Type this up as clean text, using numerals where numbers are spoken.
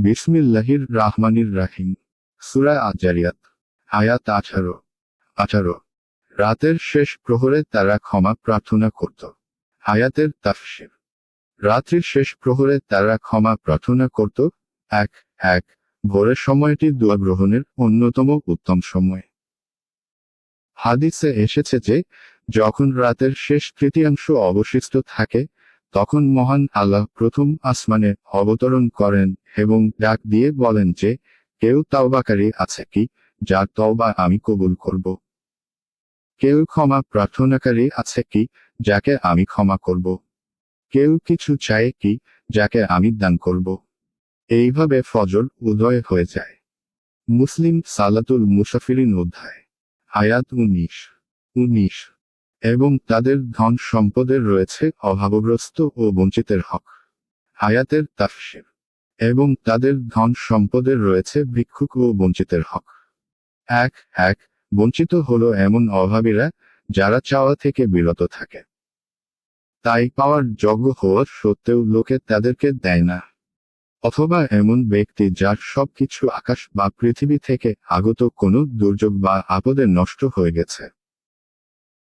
বিসমিল্লাহির রাহমানির রাহিম। সূরা আয-যারিয়াত। আয়াত 18। রাতের শেষ প্রহরে তারা ক্ষমা প্রার্থনা করত। আয়াতের তাফসীর। রাত্রির শেষ প্রহরে তারা ক্ষমা প্রার্থনা করত। এক ভোরের সময়টি দোয়া গ্রহণের অন্যতম উত্তম সময়। হাদিসে এসেছে যে, যখন রাতের শেষ তৃতীয়াংশ অবশিষ্ট থাকে, তখন মহান আল্লাহ প্রথম আসমানে অবতরণ করেন এবং ডাক দিয়ে বলেন যে, কেউ তাওবাকারী আছে কি, যার তওবা আমি কবুল করব? কেউ ক্ষমা প্রার্থনাকারী আছে কি, যাকে আমি ক্ষমা করব? কেউ কিছু চায় কি, যাকে আমি দান করব? এইভাবে ফজর উদয় হয়ে যায়। মুসলিম সালাতুল মুসাফিরিন অধ্যায়। আয়াত 19। এবং তাদের ধন সম্পদের রয়েছে অভাবগ্রস্ত ও বঞ্চিতের হক। আয়াতের তাফসীর। এবং তাদের ধন সম্পদের রয়েছে ভিক্ষুক ও বঞ্চিতের হক। এক বঞ্চিত হলো এমন অভাবীরা, যারা চাওয়া থেকে বিরত থাকে। তাই পাওয়ার যোগ্য হওয়া সত্ত্বেও লোকে তাদেরকে দেয় না। অথবা এমন ব্যক্তি যার সবকিছু আকাশ বা পৃথিবী থেকে আগত কোনো দুর্যোগ বা আপদে নষ্ট হয়ে গেছে।